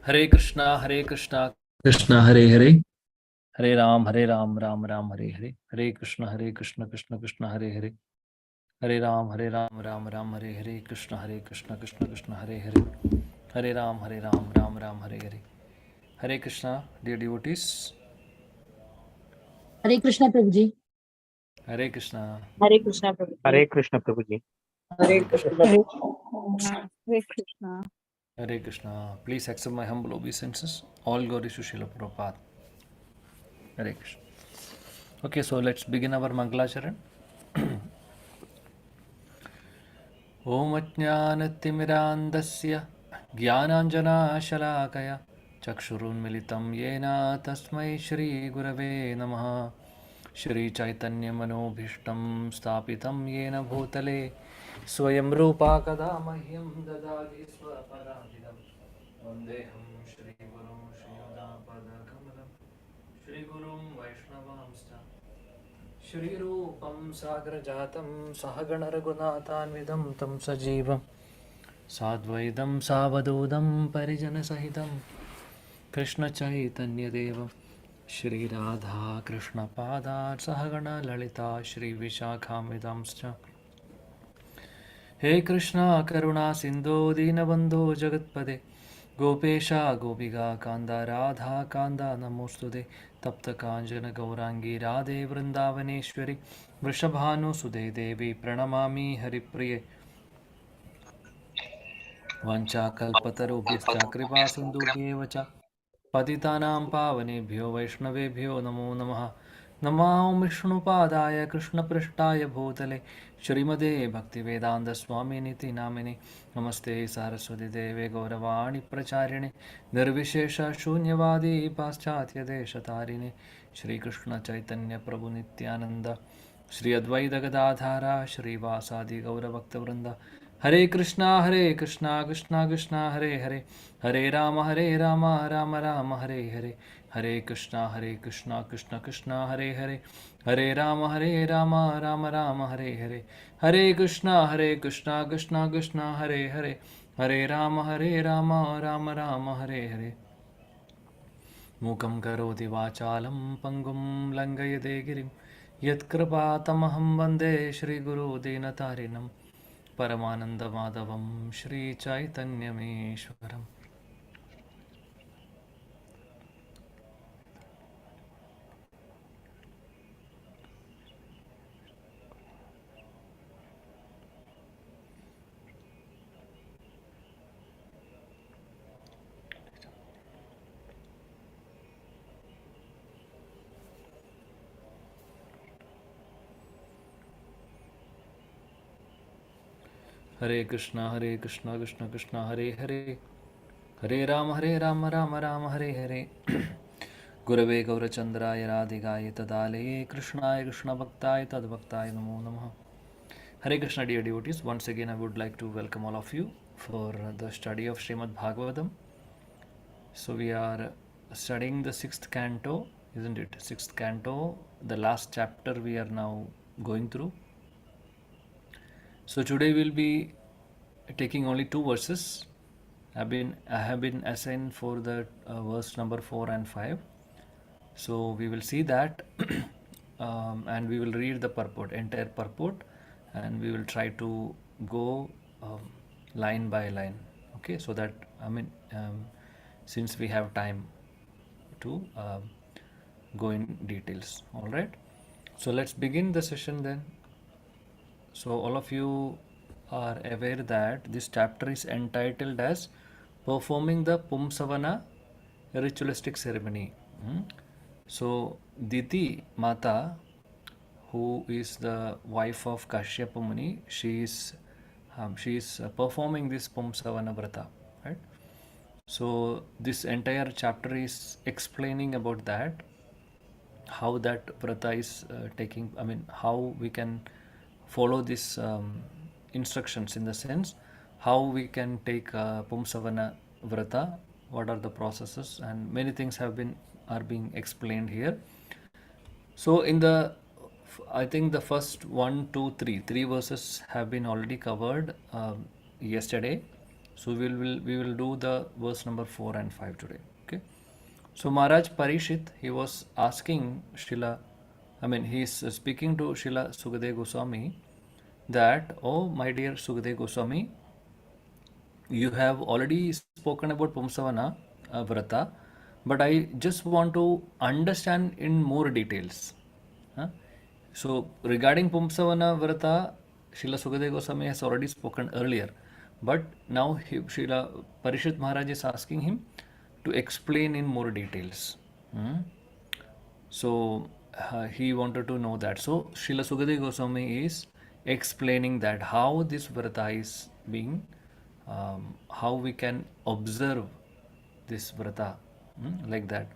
Hare Krishna, Krishna Hare Hare, Hare Ram, Ram Ram Hare Hare, Hare Krishna, Krishna Krishna Hare Hare, Hare Ram, Ram Ram Hare Hare, Krishna Krishna Hare Hare, Hare Ram, Ram Ram Hare Hare. Hare Krishna, dear devotees. Hare Krishna Prabhu ji. Hare Krishna. Hare Krishna Prabhu ji. Hare Krishna Prabhu ji. Hare Krishna. Hare Krishna. Hare Krishna. Please accept my humble obeisances. All glories to Srila Prabhupada. Hare Krishna. Okay, so let's begin our Mangalacharan. ॐ अज्ञानतिमिरान्धस्य ज्ञानाञ्जनाशलाकया चक्षुरुन्मिलितं येन तस्मै श्रीगुरवे नमः। श्रीचैतन्यमनोभीष्टं स्थापितं येन भूतले स्वयं रूपा कदा मह्यं ददाति स्वपदान्तिकं वन्देऽहं श्रीगुरुं श्रीयुतापदकमलं श्रीगुरुं वैष्णवांश्च श्रीरूपं सागरजातं सहगणरघुनाथान्वितं तं सजीवं साद्वैतं सावधूतं परिजनसहितं कृष्णचैतन्यदेवं श्रीराधा कृष्णपादात् सहगणललिता श्रीविशाखान्वितांश्च। हे कृष्णा करुणा सिन्धो दीनबन्धो जगत्पदे गोपेशा गोपिका कान्दा राधा कान्दा नमोऽस्तुते। तप्तकाञ्चन गौराङ्गी राधे वृन्दावनेश्वरि वृषभानुसुते देवी प्रणमामि हरिप्रिये। वाञ्छाकल्पतरुभ्यश्च कृपासिन्धुभ्येव च पतितानां पावनेभ्यो वैष्णवेभ्यो नमो नमः। नमो विष्णुपादाय कृष्णपृष्ठाय भूतले श्रीमते भक्तिवेदान्तस्वामिनिति नामिने। नमस्ते सरस्वती देवे गौरवाणी प्रचारिणे निर्विशेषशून्यवादी पाश्चात्यदेशतारिणे। श्रीकृष्णचैतन्यप्रभुनित्यानन्द श्री अद्वैत गदाधारा श्रीवासादि गौरभक्तवृंद। हरे कृष्णा कृष्णा कृष्णा हरे हरे, हरे राम राम राम हरे हरे। हरे कृष्णा कृष्णा कृष्णा हरे हरे, हरे राम राम राम हरे हरे। हरे कृष्णा कृष्णा कृष्णा हरे हरे, हरे राम राम राम हरे हरे। मूकं करोति वाचालं पङ्गुं लङ्घयते गिरिं यत्कृपातमहं वन्दे श्रीगुरुदीनतारिणं परमानन्दमाधवं श्रीचैतन्यमीश्वरम्। हरे कृष्णा कृष्ण कृष्ण हरे हरे, हरे राम राम राम हरे हरे। गुरवे गौरचन्द्राय राधिकाय तदालये कृष्णाय कृष्णभक्ताय तद्भक्ताय नमो नमः। Hare Krishna, dear devotees. Once again, I would like to welcome all of you for the study of Srimad Bhagavatam. So we are studying the sixth canto, isn't it? Sixth canto, the last chapter we are now going through. So today we'll be taking only two verses. I have been assigned for the verse number 4 and 5. So we will see that and we will read the purport, entire purport, and we will try to go line by line. Okay, so that since we have time to go in details. All right. So let's begin the session then. So all of you are aware that this chapter is entitled as performing the Pumsavana ritualistic ceremony. So Diti Mata, who is the wife of Kashyapa Muni, she is performing this Pumsavana Vrata, right? So this entire chapter is explaining about that, how that vrata is taking, how we can follow these instructions, in the sense how we can take Pumsavana Vrata, what are the processes, and many things are being explained here. So in the, I think the first three verses have been already covered yesterday. So we will do the verse number 4 and 5 today. Okay. So Maharaj Parishit, he was asking Srila, he is speaking to Srila Sukadeva Goswami that, oh my dear Sukadeva Goswami, you have already spoken about Pumsavana Vrata, but I just want to understand in more details. Huh? So regarding Pumsavana Vrata, Srila Sukadeva Goswami has already spoken earlier, but now Srila Parishit Maharaj is asking him to explain in more details. Hmm? So he wanted to know that. So Srila Sukadeva Goswami is explaining that how this vrata is being, how we can observe this vrata, like that.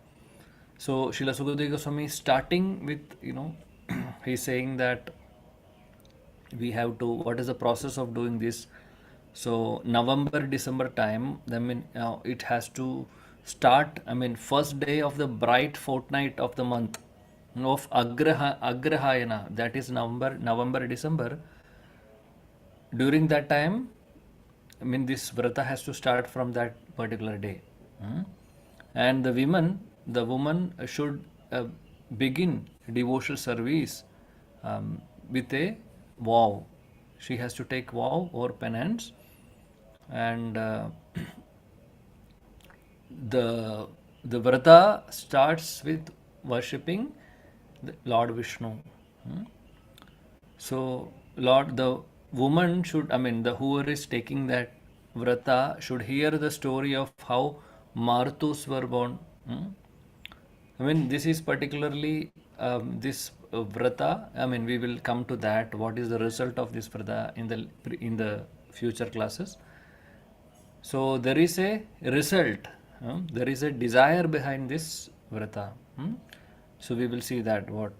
So Srila Sukadeva Goswami is starting with, he's saying that we have to, what is the process of doing this. So November December time, it has to start, first day of the bright fortnight of the month of Agrahayana, that is November December. During that time, this vrata has to start from that particular day. Hmm? And the woman should begin devotional service with a vow. She has to take vow or penance, and the the vrata starts with worshipping the Lord Vishnu. Hmm? So, Lord, the woman should, the whoever is taking that vrata should hear the story of how Martus were born. Hmm? This is particularly this vrata. We will come to that. What is the result of this vrata in the future classes? So there is a result. There is a desire behind this vrata. So we will see that what.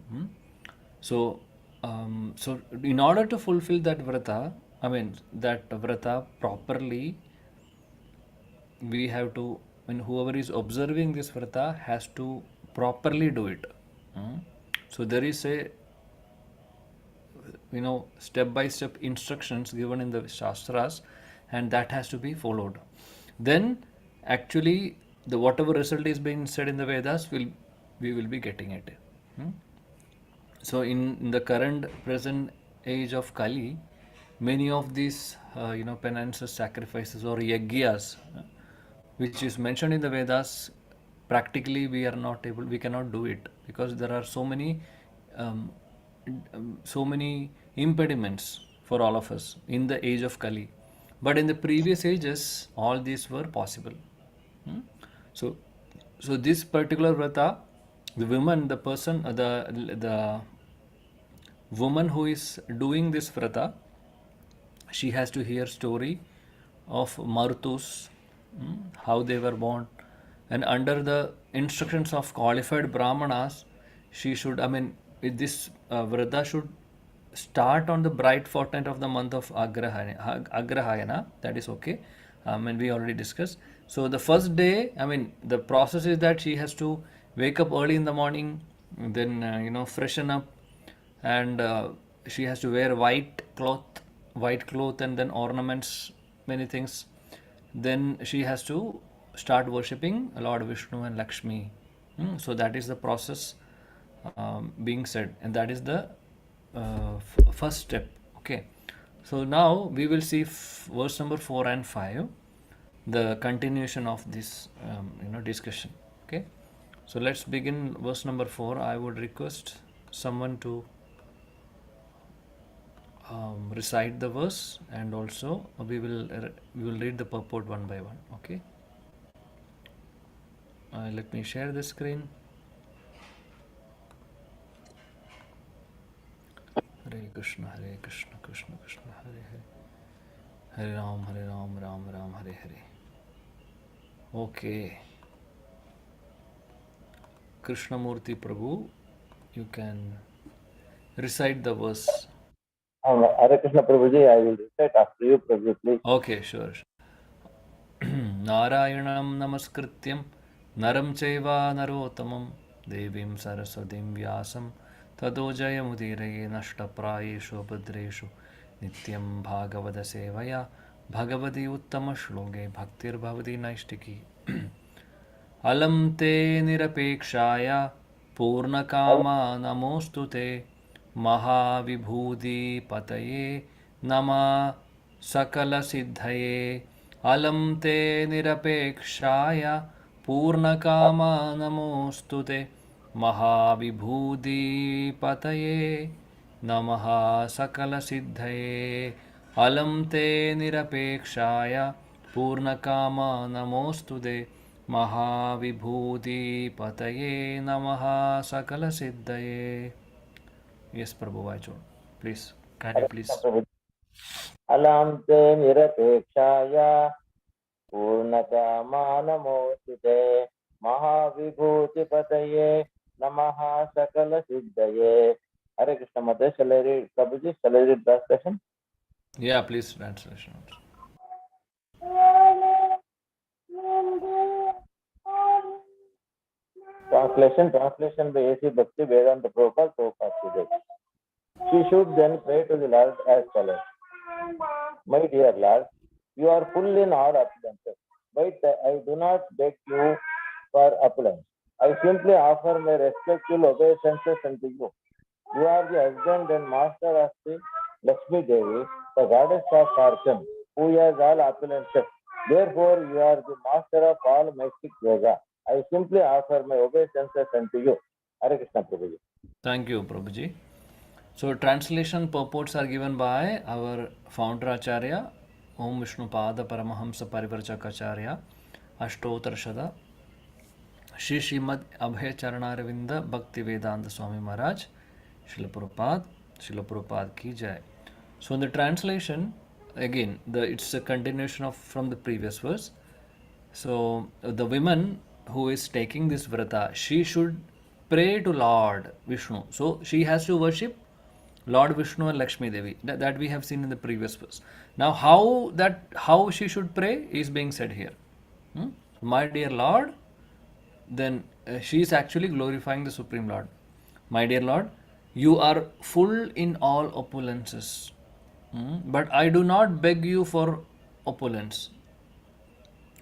So in order to fulfill that vrata, that vrata properly, we have to, whoever is observing this vrata has to properly do it. So there is a, step by step instructions given in the Shastras, and that has to be followed. Then, actually, the whatever result is being said in the Vedas, we will be getting it. Hmm? So in the current present age of Kali, many of these penances, sacrifices, or yagyas, which is mentioned in the Vedas, practically we cannot do it, because there are um, so many impediments for all of us in the age of Kali. But in the previous ages, all these were possible. Hmm? So, so this particular vrata, the woman, the person, the woman who is doing this vrata, she has to hear story of Marutus, how they were born, and under the instructions of qualified brahmanas, she should, this vrata should start on the bright fortnight of the month of Agrahayana. That is okay. And we already discussed. So the first day, the process is that she has to wake up early in the morning, then freshen up, and she has to wear white cloth, and then ornaments, many things. Then she has to start worshipping Lord Vishnu and Lakshmi. So that is the process being said, and that is the first step. Okay. So now we will see verse number 4 and 5, the continuation of this discussion. Okay. So let's begin verse number 4. I would request someone to recite the verse, and also we will read the purport one by one. Okay. Let me share the screen. Hare Krishna, Krishna Krishna, Hare Hare, Hare Ram, Ram Ram, Hare Hare. Okay. Krishnamurti Prabhu, you can recite the verse. Hare Krishna Prabhuji, I will recite after you, Prabhuji, please. Okay, sure. Narayanam namaskrityam naram chaiva narottamam devim saraswatim vyasam tado jayamudiraye nashtaprayeshu bhadreshu nityam bhagavata sevaya Bhagwati उत्तमश्लोके भक्तिर्भवति नैष्टिकी अलं ते निरपेक्षाय पूर्णकामा नमोऽस्तु ते महाविभूतिपतये नमः सकलसिद्धये अलं ते निरपेक्षाय पूर्णकामा नमोऽस्तु ते महाविभूतिपतये नमः सकलसिद्धये अलं ते निरपेक्षाय पूर्णकामा नमोऽस्तु ते महाविभूतिपतये नमः सकलसिद्धये. Yes, Prabhu, Vaichur. Please, can you Hare please? Krishna Prabhuji. Alam te nirapekshaya पूर्णकामानमोस्तुते महाविभूतिपतये नमः सकलसिद्धये. Hare Krishna Mother, shall I read, Prabhuji, shall I read translation? Yeah, please, translation. Translation by A.C. Bhakti Vedanta Prabhupada, Prabhupada. She should then pray to the Lord as follows. My dear Lord, you are full in all opulences, but I do not beg you for opulence. I simply offer my respectful obeisances unto you. You are the husband and master of the Lakshmi Devi, the goddess of fortune, who has all opulences. Therefore, you are the master of all mystic yoga. I simply offer my obeisances unto you. Hare Krishna Prabhuji. Thank you, Prabhuji. So, translation purports are given by our founder Acharya, Om Vishnu Pada Paramahamsa Parivarchakacharya, Ashtotarshada, Shri Srimad Abhay Charanaраvinda Bhakti Vedanta Swami Maharaj, Srila Prabhupada ki jai. So, in the translation, again, it's a continuation of from the previous verse. So, the woman who is taking this vrata, she should pray to Lord Vishnu. So, she has to worship Lord Vishnu and Lakshmi Devi. That we have seen in the previous verse. Now, how she should pray is being said here. My dear Lord, then she is actually glorifying the Supreme Lord. My dear Lord, you are full in all opulences, but I do not beg you for opulence.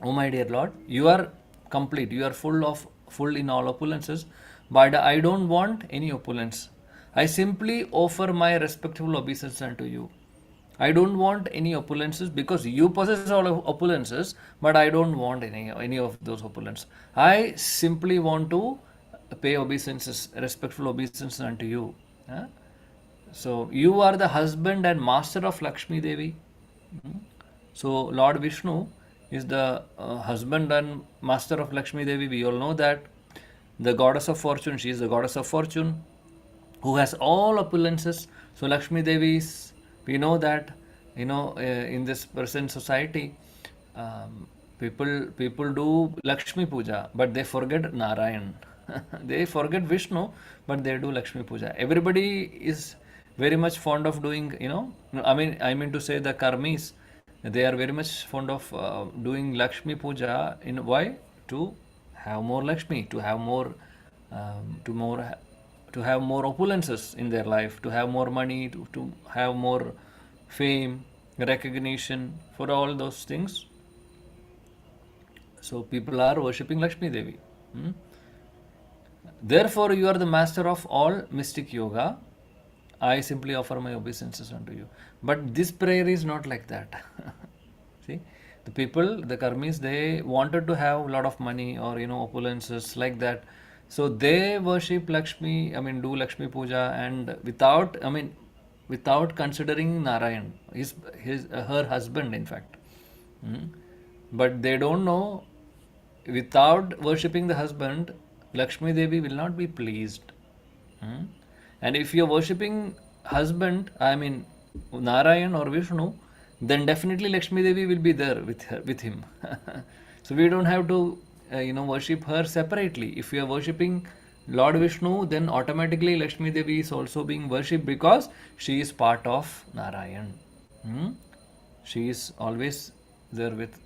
Oh my dear Lord, you are complete, you are full in all opulences, but I don't want any opulence. I simply offer my respectful obeisance unto you. I don't want any opulences because you possess all of opulences, but I don't want any of those opulences. I simply want to pay obeisances, respectful obeisances unto you. Huh? So you are the husband and master of Lakshmi Devi. So Lord Vishnu is the husband and master of Lakshmi Devi. We all know that the goddess of fortune, she is the goddess of fortune who has all opulences. So Lakshmi Devi is, we know that, in this present society, people do Lakshmi Puja, but they forget Narayan. They forget Vishnu, but they do Lakshmi Puja. Everybody is very much fond of doing, I mean to say the karmis, they are very much fond of doing Lakshmi Puja. In why? To have more Lakshmi, to have more, to have more opulences in their life, to have more money, to have more fame, recognition, for all those things. So people are worshipping Lakshmi Devi. Therefore, you are the master of all mystic yoga. I simply offer my obeisances unto you. But this prayer is not like that. See, the people, the karmis, they wanted to have a lot of money or opulences like that. So they worship Lakshmi, do Lakshmi Puja, and without considering Narayan, her husband, in fact. But they don't know, without worshipping the husband, Lakshmi Devi will not be pleased. And if you are worshipping husband, Narayan or Vishnu, then definitely Lakshmi Devi will be there with him. So we don't have to worship her separately. If we are worshipping Lord Vishnu, then automatically Lakshmi Devi is also being worshipped because she is part of Narayan. She is always there with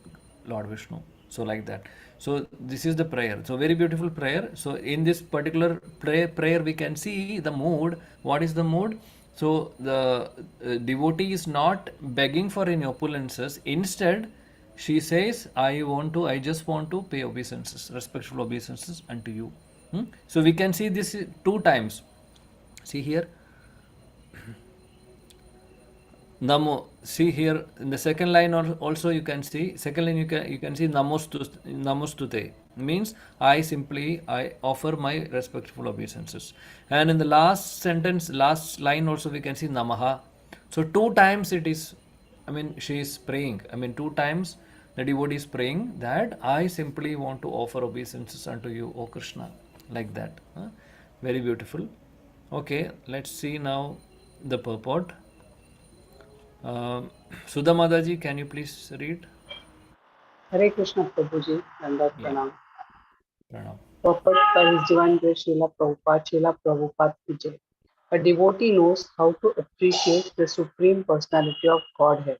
Lord Vishnu. So like that. So this is the prayer. So very beautiful prayer. So in this particular prayer we can see the mood. What is the mood? So the devotee is not begging for any opulences. Instead, she says, I just want to pay obeisances, respectful obeisances unto you. So we can see this two times. See here, Namo. See here in the second line also you can see. Second line you can see Namostute means I offer my respectful obeisances. And in the last sentence, last line also we can see Namaha. So two times it is. I mean she is praying. I mean two times the devotee is praying that I simply want to offer obeisances unto you, O Krishna, like that. Very beautiful. Okay, let's see now the purport. Sudha Mataji, can you please read? Hare Krishna Prabhuji, Dandavat Yeah, Pranam. Pranam. Purport by His Divine Grace Srila Prabhupada, Srila Prabhupada ki Jai. A devotee knows how to appreciate the Supreme Personality of Godhead.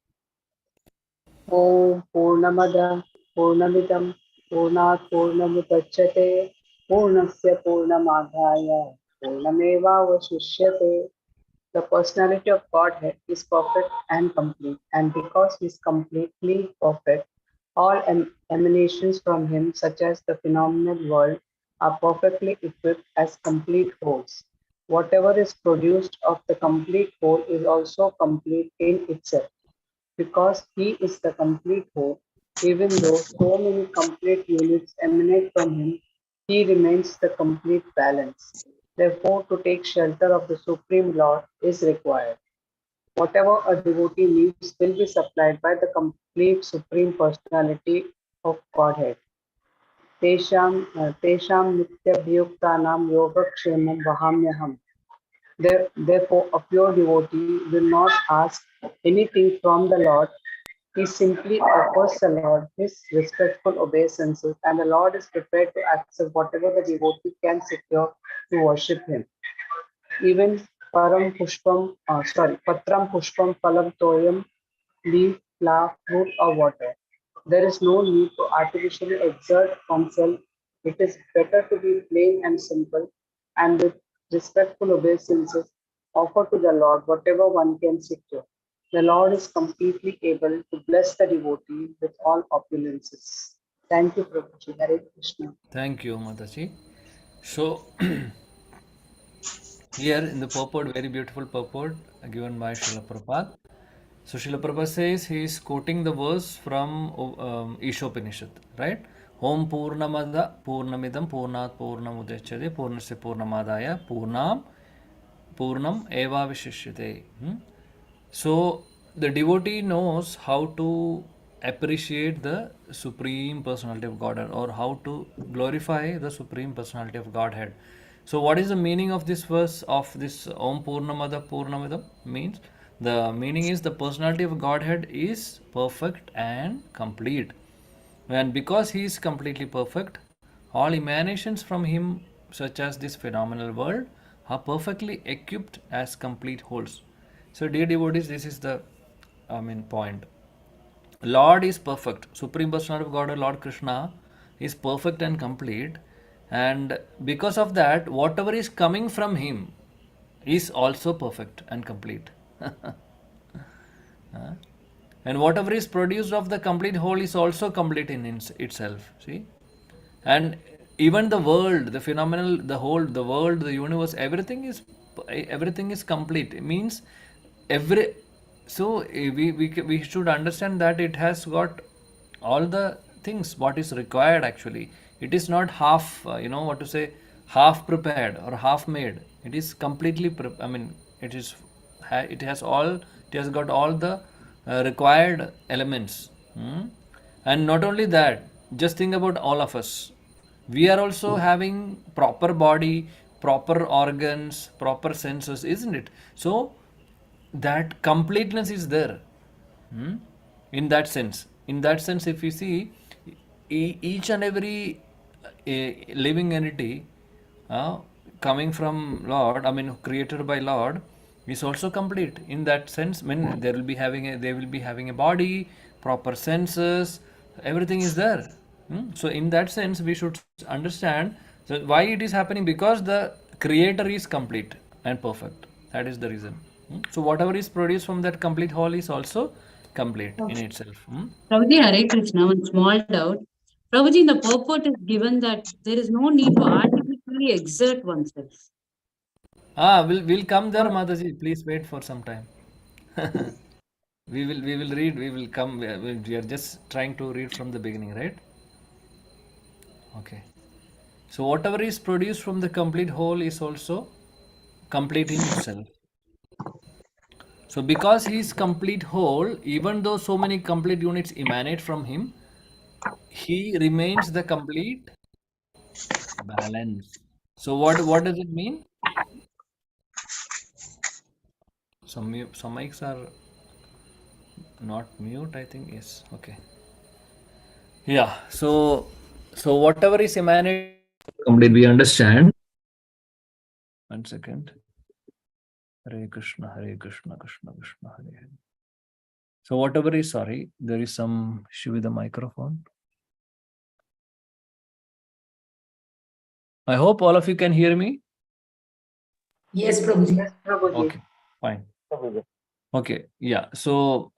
Om Purnamada Purnamidam Purnat Purnamudachyate Purnasya Purnamadhaya Purnamevavashishyate. The personality of Godhead is perfect and complete, and because he is completely perfect, all emanations from him, such as the phenomenal world, are perfectly equipped as complete wholes. Whatever is produced of the complete whole is also complete in itself. Because he is the complete whole, even though so many complete units emanate from him, he remains the complete balance. Therefore, to take shelter of the Supreme Lord is required. Whatever a devotee needs will be supplied by the complete Supreme Personality of Godhead. तेषां नित्यभियुक्तानां योगक्षेमं वहाम्यहम्. Therefore, a pure devotee will not ask anything from the Lord. He simply offers the Lord his respectful obeisances, and the Lord is prepared to accept whatever the devotee can secure to worship him. Even patram pushpam phalam toyam, leaf, flower, fruit, or water. There is no need to artificially exert oneself. It is better to be plain and simple, and with respectful obeisances offer to the Lord whatever one can secure. The Lord is completely able to bless the devotee with all opulences. Thank you, Prabhuji. Hare Krishna. Thank you, Mataji. So here in the purport, very beautiful purport given by Srila Prabhupada. So Srila Prabhupada says he is quoting the verse from Ishopanishad, right? Om Purnamada Purnamidam Purnat Purnamudachyate Purnasya Purnamadaya Purnam Eva Vishishyate. So the devotee knows how to appreciate the Supreme Personality of Godhead or how to glorify the Supreme Personality of Godhead. So what is the meaning of this verse of this Om Purnamada Purnamidam? Means the meaning is the personality of Godhead is perfect and complete. And because he is completely perfect, all emanations from him, such as this phenomenal world, are perfectly equipped as complete wholes. So, dear devotees, this is the point. Lord is perfect. Supreme Personality of God, Lord Krishna, is perfect and complete. And because of that, whatever is coming from him is also perfect and complete. And whatever is produced of the complete whole is also complete in itself. See? And even the world, the phenomenal, the whole, the world, the universe, everything is complete. It means every. So we should understand that it has got all the things what is required actually. It is not half, what to say, half prepared or half made. It is completely. I mean, it has all. It has got all the required elements. And not only that, just think about all of us. We are also having proper body, proper organs, proper senses, isn't it? So that completeness is there. Hmm? In that sense, if you see each and every living entity uh, coming from Lord, I mean created by Lord, is also complete. In that sense, when they will be having a body, proper senses, everything is there. So in that sense, we should understand so why it is happening, because the creator is complete and perfect. That is the reason. So whatever is produced from that complete whole is also complete in itself. Prabhuji, Hare Krishna, one small doubt. Prabhuji, in the purport is given that there is no need to artificially exert oneself. We'll come there, Mataji. Please wait for some time. We will read. We will come. We are just trying to read from the beginning, right? Okay. So whatever is produced from the complete whole is also complete in itself. So because he is complete whole, even though so many complete units emanate from him, he remains the complete balance. So what does it mean? Some mics are not mute, I think. Yes. Okay. Yeah. So whatever is emanated complete, we understand. 1 second. Hare Krishna, Hare Krishna, Krishna Krishna, Hare Hare. So whatever is, sorry, there is some issue with the microphone. I hope all of you can hear me. Yes, Prabhuji. Yes, Prabhuji. Okay, fine. Okay, yeah. So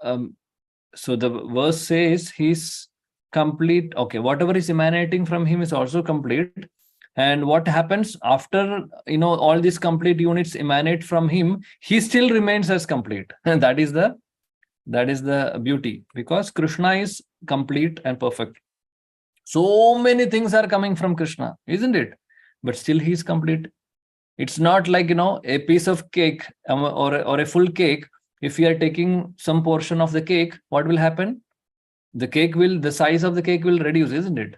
so the verse says he's complete. Okay, whatever is emanating from him is also complete. And what happens after all these complete units emanate from him, he still remains as complete. And that is the beauty, because Krishna is complete and perfect. So many things are coming from Krishna, isn't it? But still he is complete. It's not like a piece of cake or a full cake. If you are taking some portion of the cake, what will happen? The size of the cake will reduce, isn't it?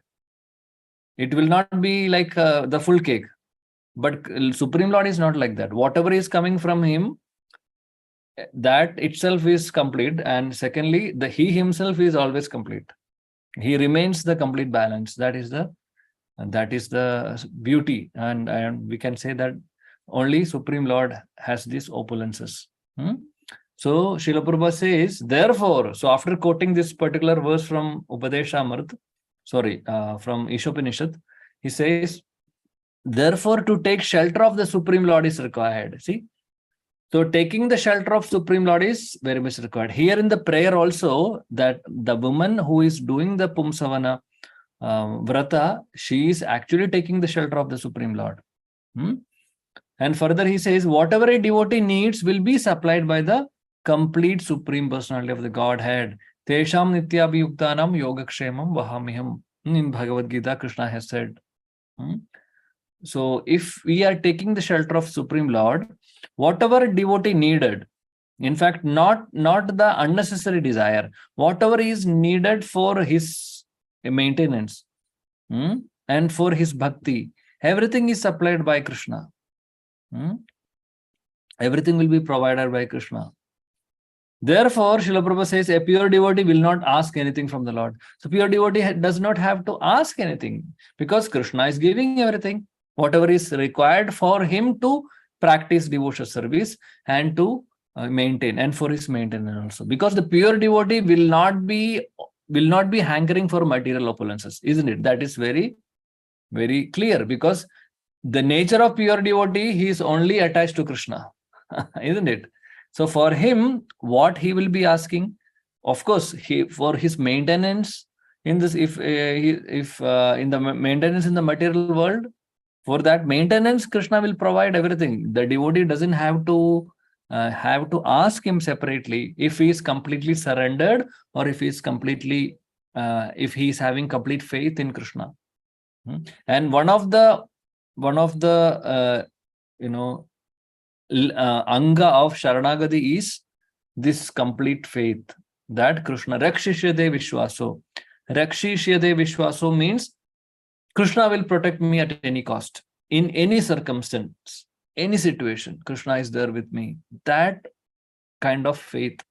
It will not be like the full cake. But Supreme Lord is not like that. Whatever is coming from him, that itself is complete. And secondly, he himself is always complete. He remains the complete balance. That is the beauty. And we can say that only Supreme Lord has these opulences. So Srila Prabhupada says, therefore, so after quoting this particular verse from Upadeshamrita, from Ishopanishad, he says, therefore, to take shelter of the Supreme Lord is required. See? So taking the shelter of Supreme Lord is very much required. Here in the prayer also, that the woman who is doing the Pumsavana Vrata, she is actually taking the shelter of the Supreme Lord. And further he says, whatever a devotee needs will be supplied by the complete Supreme Personality of the Godhead. Tesham nityabhiyuktanam yogakshemam vahamiham. In Bhagavad Gita, Krishna has said. So if we are taking the shelter of Supreme Lord, whatever devotee needed, in fact, not the unnecessary desire, whatever is needed for his maintenance and for his bhakti, everything is supplied by Krishna. Everything will be provided by Krishna. Therefore, Srila Prabhupada says, a pure devotee will not ask anything from the Lord. So pure devotee does not have to ask anything, because Krishna is giving everything, whatever is required for him to practice devotional service and to maintain, and for his maintenance also. Because the pure devotee will not be hankering for material opulences, isn't it? That is very, very clear, because the nature of pure devotee, he is only attached to Krishna, isn't it? So for him, what he will be asking, of course, for his maintenance in this, if in the maintenance in the material world, for that maintenance, Krishna will provide everything. The devotee doesn't have to ask him separately if he is completely surrendered, or if he is completely if he is having complete faith in Krishna. And one of the anga of Sharanagati is this complete faith that Krishna Rakshishyade Vishwaso. Rakshishyade Vishwaso means Krishna will protect me at any cost, in any circumstance, any situation. Krishna is there with me. That kind of faith,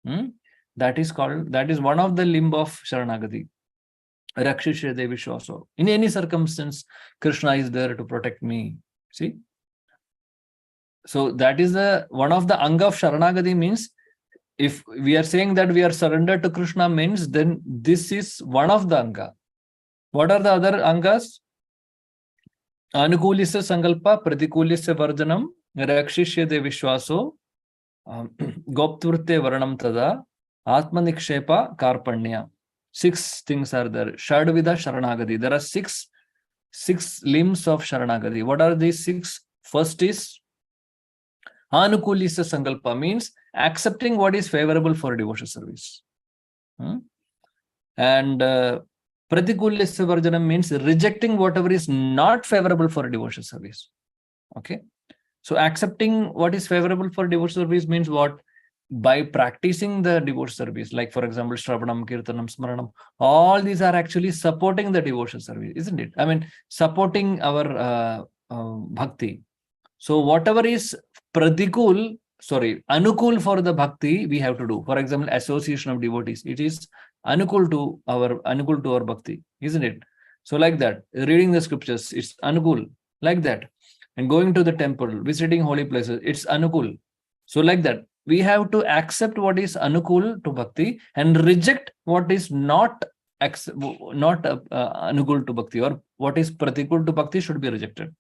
that is one of the limb of Sharanagati. Rakshishyade Vishwaso. In any circumstance, Krishna is there to protect me. See? So that is one of the anga of Sharanagati. Means if we are saying that we are surrendered to Krishna, means then this is one of the anga. What are the other angas? Anukulisya sankalpa, pratikulisya varjanam, rakshishyade vishwaso, Gopturte Varanam Tada, Atmanikshepa Karpanya. 6 things are there. Shadvida Sharanagadi. There are six limbs of Sharanagadi. What are these 6? First is Anukulisa Sankalpa, means accepting what is favorable for devotional service. And Pratikulisa Varjanam means rejecting whatever is not favorable for devotional service. Okay. So accepting what is favorable for devotional service means what? By practicing the devotional service, like for example, Shravanam, Kirtanam, Smaranam, all these are actually supporting the devotional service, isn't it? I mean, supporting our bhakti. So whatever is anukul for the bhakti, we have to do. For example, association of devotees, it is anukul to our bhakti, isn't it? So like that, reading the scriptures, it's anukul, like that. And going to the temple, visiting holy places, it's anukul. So like that, we have to accept what is anukul to bhakti and reject what is not anukul to bhakti, or what is pratikul to bhakti should be rejected.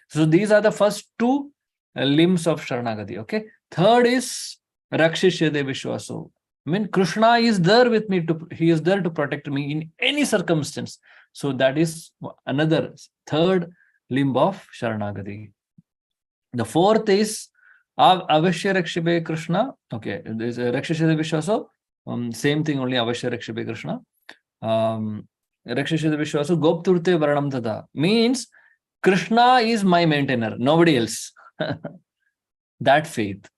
So these are the first 2 limbs of Sharanagati. Okay. Third is Rakshishyade Vishwaso. I mean, Krishna is there with me, he is there to protect me in any circumstance. So that is another third limb of Sharanagati. The fourth is Avashya Rakshibe Krishna. Okay, there's a Rakshishyade Vishwaso. Same thing, only Avashya Rakshibe Krishna. Rakshishyade Vishwaso Gopturte Varanam Tada means Krishna is my maintainer, nobody else. That faith.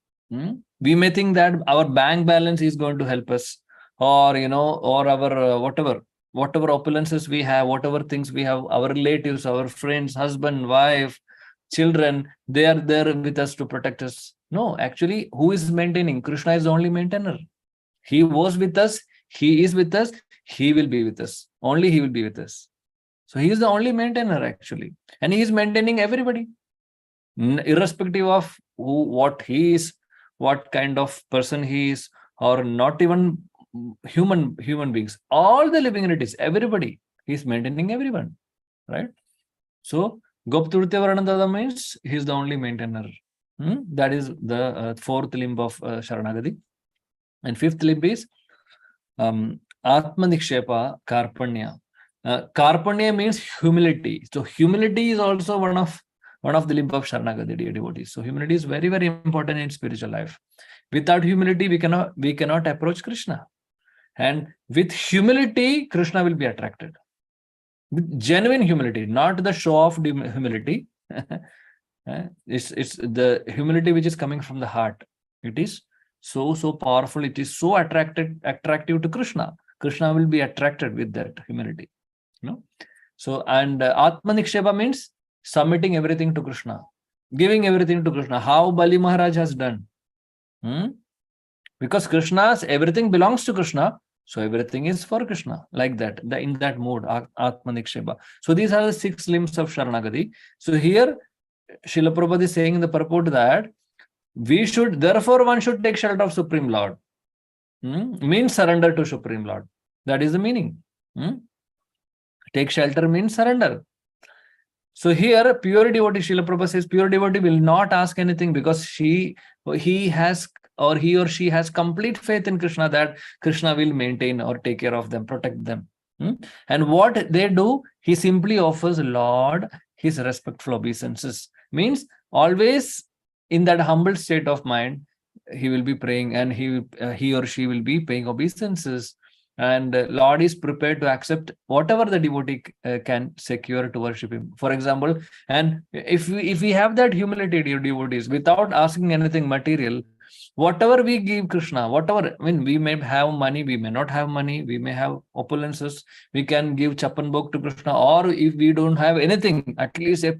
We may think that our bank balance is going to help us, or or our whatever opulences we have, whatever things we have, our relatives, our friends, husband, wife, children, they are there with us to protect us. No, actually, who is maintaining? Krishna is the only maintainer. He was with us, he is with us, he will be with us. Only he will be with us. So he is the only maintainer actually. And he is maintaining everybody, irrespective of what he is, what kind of person he is, or not even human beings. All the living entities, everybody, he is maintaining everyone, right? So Gopturte Varanandada means he is the only maintainer. That is the fourth limb of Sharanagati. And fifth limb is Atmanikshepa Karpanya. Karpanya means humility. So humility is also one of the limb of Sharanagati, dear devotees. So humility is very, very important in spiritual life. Without humility, we cannot approach Krishna. And with humility, Krishna will be attracted. With genuine humility, not the show-off humility. It's the humility which is coming from the heart. It is so powerful. It is so attractive to Krishna. Krishna will be attracted with that humility. So, and Atmaniksheba means submitting everything to Krishna, giving everything to Krishna. How Bali Maharaj has done. Because everything belongs to Krishna, so everything is for Krishna, like that, in that mode, Atmaniksheba. So these are the 6 limbs of Sharanagati. So here, Srila Prabhupada is saying in the purport that therefore one should take shelter of Supreme Lord. Means surrender to Supreme Lord. That is the meaning. Take shelter means surrender. So here, pure devotee, Srila Prabhupada says, pure devotee will not ask anything because he or she has complete faith in Krishna that Krishna will maintain or take care of them, protect them. And what they do, he simply offers Lord his respectful obeisances. Means always in that humble state of mind, he will be praying, and he or she will be paying obeisances. And Lord is prepared to accept whatever the devotee can secure to worship him. For example, and if we have that humility, dear devotees, without asking anything material, whatever we give Krishna, we may have money, we may not have money, we may have opulences, we can give chapan bhog to Krishna, or if we don't have anything, at least a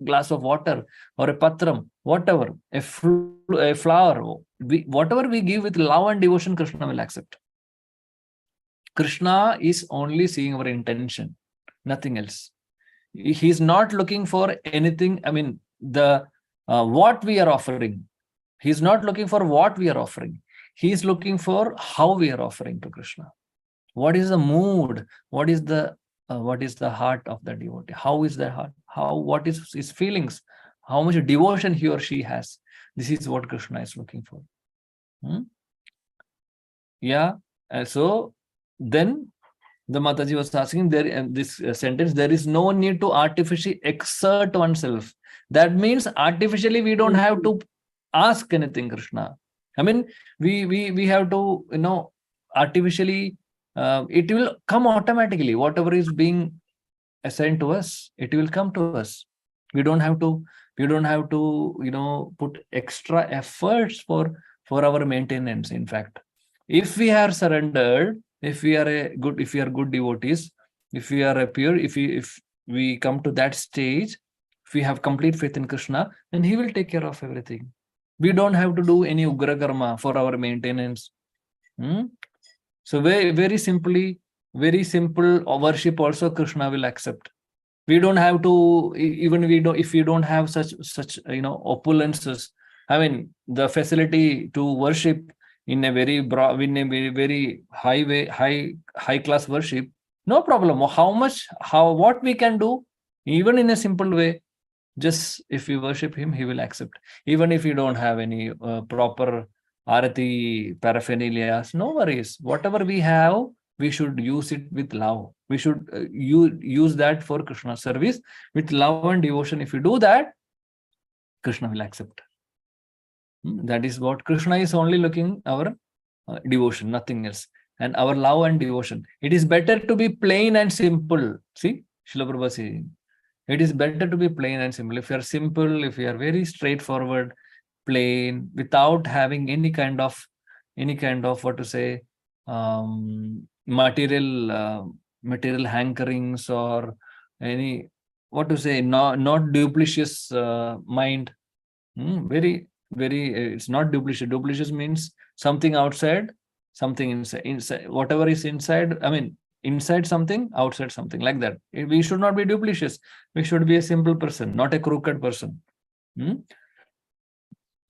glass of water or a patram, whatever, a flower, whatever we give with love and devotion, Krishna will accept. Krishna is only seeing our intention, nothing else. He's not looking for anything. I mean, what we are offering. He's not looking for what we are offering. He's looking for how we are offering to Krishna. What is the mood? What is the heart of the devotee? How is the heart? What is his feelings? how much devotion he or she has. This is what Krishna is looking for. Yeah. So then the Mataji was asking there, this sentence, there is no need to artificially exert oneself. That means artificially we don't have to ask anything, Krishna. I mean, we have to, artificially, it will come automatically. Whatever is being assigned to us, it will come to us. We don't have to, put extra efforts for our maintenance. In fact, if we are surrendered, if we are good devotees, if we are a pure, if we come to that stage, if we have complete faith in Krishna, then he will take care of everything. We don't have to do any ugra karma for our maintenance. So very simply, very simple worship also Krishna will accept. We don't have to, even if we don't have such opulences, I mean, the facility to worship in a very broad, in a very high class worship, no problem. What we can do, even in a simple way, just if we worship him, he will accept. Even if you don't have any proper arati paraphernalia, no worries. Whatever we have, we should use it with love. We should use that for Krishna service with love and devotion. If you do that, Krishna will accept. That is what Krishna is only looking, our devotion, nothing else. And our love and devotion. It is better to be plain and simple. See, Srila Prabhupada saying, it is better to be plain and simple. If you are simple, if you are very straightforward, plain, without having any kind of what to say, material hankerings or any, what to say, not duplicitous mind. Very it's not duplicitous. Duplicitous means something outside, something inside. Whatever is inside, I mean, inside something, outside something, like that. We should not be duplicitous. We should be a simple person, not a crooked person.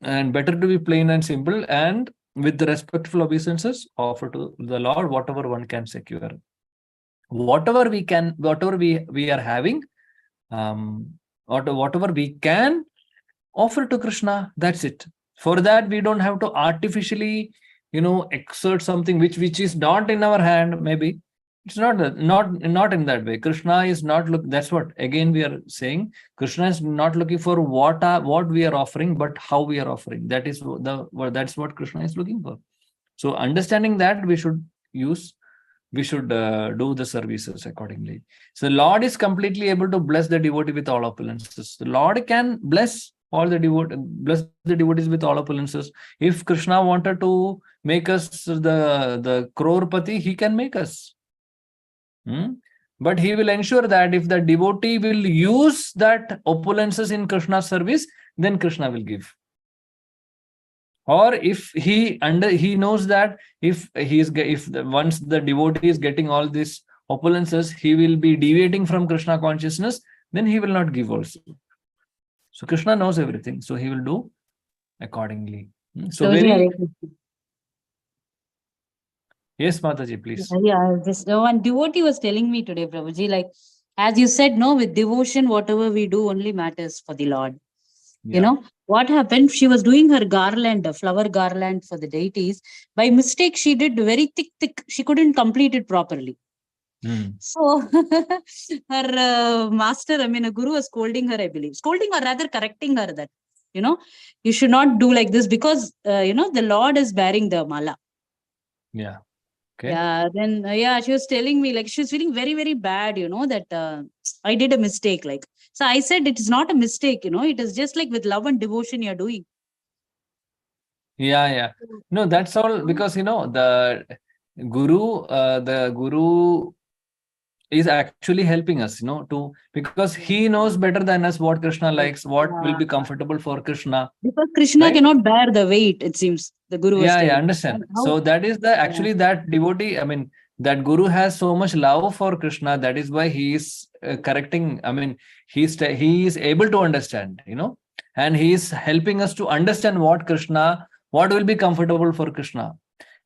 And better to be plain and simple, and with the respectful obeisances, offer to the Lord whatever one can secure. Whatever we are having, whatever we can offer to Krishna, that's it. For that, we don't have to artificially, exert something which is not in our hand. Maybe it's not in that way. Krishna is not look. That's what again we are saying. Krishna is not looking for what we are offering, but how we are offering. That's what Krishna is looking for. So understanding that, we should do the services accordingly. So the Lord is completely able to bless the devotee with all opulences. The Lord can bless the devotees with all opulences. If Krishna wanted to make us the crorepati, he can make us. But he will ensure that if the devotee will use that opulences in Krishna's service, then Krishna will give. Or if he knows that if once the devotee is getting all these opulences, he will be deviating from Krishna consciousness, then he will not give also. So Krishna knows everything, so he will do accordingly. So yes, Mataji, please. Yeah, this one devotee was telling me today, Prabhuji, like, as you said, no, with devotion, whatever we do only matters for the Lord. Yeah. What happened? She was doing her garland, a flower garland for the deities. By mistake, she did very thick. She couldn't complete it properly. So her master, a guru was scolding her, I believe. Scolding or rather correcting her that, you should not do like this because, the Lord is bearing the mala. Yeah. Okay. Yeah, then she was telling me, like, she was feeling very, very bad, that I did a mistake. Like, so I said, it is not a mistake, it is just like with love and devotion you're doing. Yeah. No, that's all because, the guru is actually helping us, because he knows better than us what Krishna likes, what will be comfortable for Krishna. Because Krishna cannot bear the weight, it seems. The guru was I understand. So that is that devotee, that guru has so much love for Krishna. That is why he is correcting. He is able to understand, and he is helping us to understand what will be comfortable for Krishna.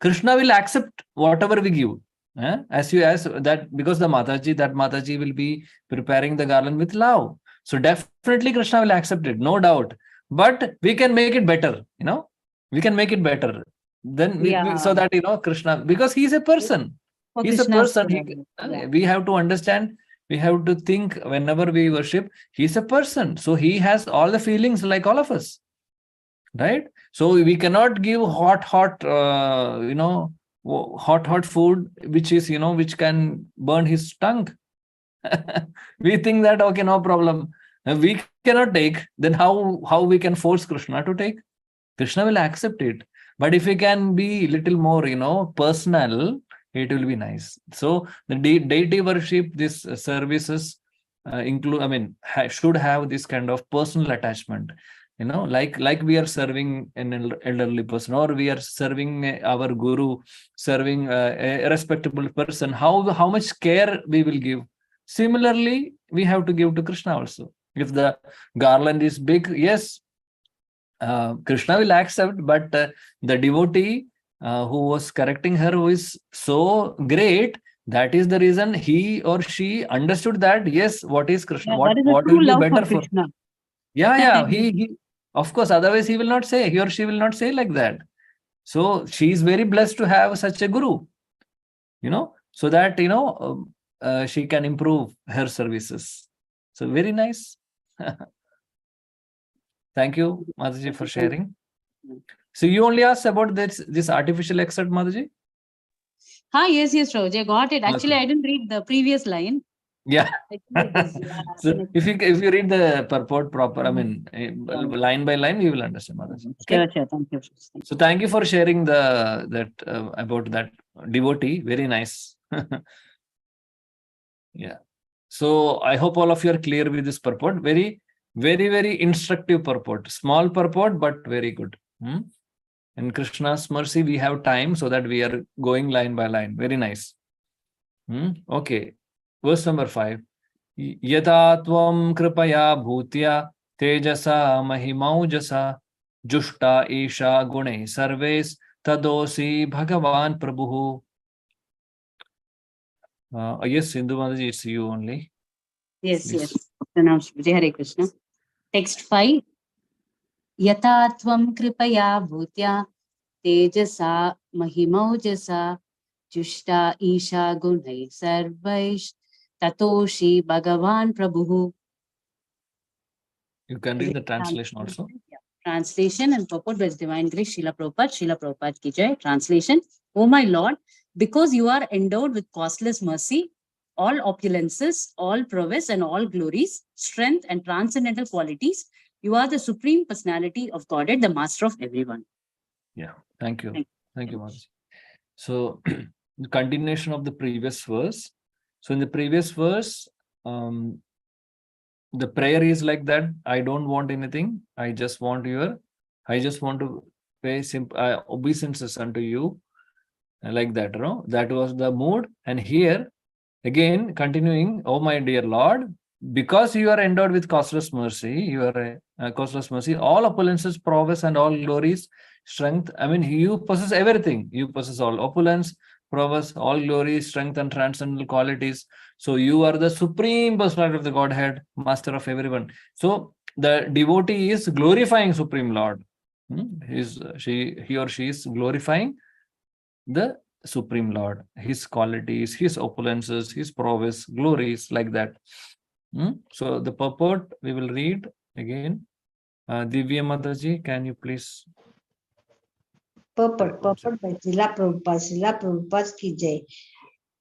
Krishna will accept whatever we give. As that, because the Mataji will be preparing the garland with love. So definitely Krishna will accept it, no doubt. But we can make it better, we can make it better. Then so Yeah. that, Krishna, because he's a person. For He's a Krishna's person. yeah. We have to understand, we have to think whenever we worship, he's a person. So he has all the feelings like all of us. Right? So we cannot give hot food, which is, which can burn his tongue. We think that, okay, no problem. We cannot take, then how we can force Krishna to take? Krishna will accept it. But if we can be little more, personal, it will be nice. So the deity worship, these services include, should have this kind of personal attachment. Like we are serving an elderly person, or we are serving our guru, serving a respectable person. How much care we will give. Similarly, we have to give to Krishna also. If the garland is big, yes, Krishna will accept, but the devotee who was correcting her, who is so great, that is the reason he or she understood that, yes, what is Krishna, Yeah, that is a what will true be love for better for. Krishna. Yeah, he of course, otherwise he will not say, he or she will not say like that. So she is very blessed to have such a guru, so that, she can improve her services. So very nice. Thank you, Mataji, for sharing. So you only asked about this artificial excerpt, Mataji? Yes, Prabhuji, I got it. Actually, I didn't read the previous line. Yeah. So if you read the purport proper, line by line, you will understand, Mataji. Okay? Sure, thank you. So thank you for sharing that about that devotee. Very nice. Yeah. So I hope all of you are clear with this purport. Very, very, very instructive purport. Small purport, but very good. In Krishna's mercy, we have time so that we are going line by line. Very nice. Okay. Verse number 5. Yata tvam kripaya bhutya tejasa mahimaujasa jushta isha gune sarves tadosi bhagavan prabhu. Yes, Sindhu Mataji, it's you only. Yes, please. Yes. Hare Krishna. Text 5. Yata tvam kripaya bhutya tejasa mahimaujasa jushta isha gunai sarvaish tatoshi bhagavan prabhu. You can read the translation also. Yeah. Translation and purport by His Divine Grace, Srila Prabhupada ki jai. Translation. O my Lord, because you are endowed with costless mercy, all opulences, all prowess and all glories, strength and transcendental qualities, you are the Supreme Personality of Godhead, the Master of everyone. Yeah, thank you. Thank you, Mataji. So, the continuation of the previous verse. So, in the previous verse, the prayer is like that. I don't want anything. I just want to pay obeisances unto you. Like that, that was the mood. And here, again, continuing, oh my dear Lord, because you are endowed with costless mercy, all opulences, prowess, and all glories, strength. You possess everything. You possess all opulence, prowess, all glory, strength, and transcendental qualities. So you are the Supreme Personality of the Godhead, Master of everyone. So the devotee is glorifying Supreme Lord. He or she is glorifying the Supreme Lord, His qualities, His opulences, His prowess, glories, like that. So the purport we will read again. Divya Mataji, can you please? Purport by Srila Prabhupada ki jai.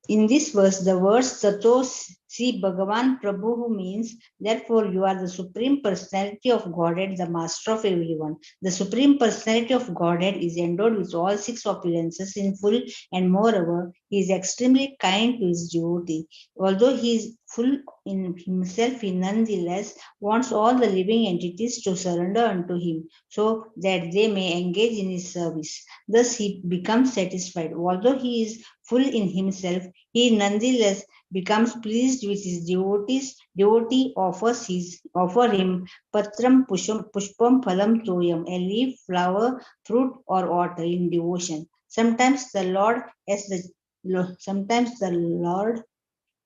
In this verse, the words Tato Si Bhagavan Prabhu means, therefore you are the Supreme Personality of Godhead, the Master of everyone. The Supreme Personality of Godhead is endowed with all six opulences in full, and moreover, he is extremely kind to his devotee. Although he is full in himself, he nonetheless wants all the living entities to surrender unto him, so that they may engage in his service. Thus he becomes satisfied. Although he is full in himself, he nonetheless becomes pleased with his devotees. Devotee offer him patram pushpam phalam toyam, a leaf, flower, fruit, or water in devotion. Sometimes the Lord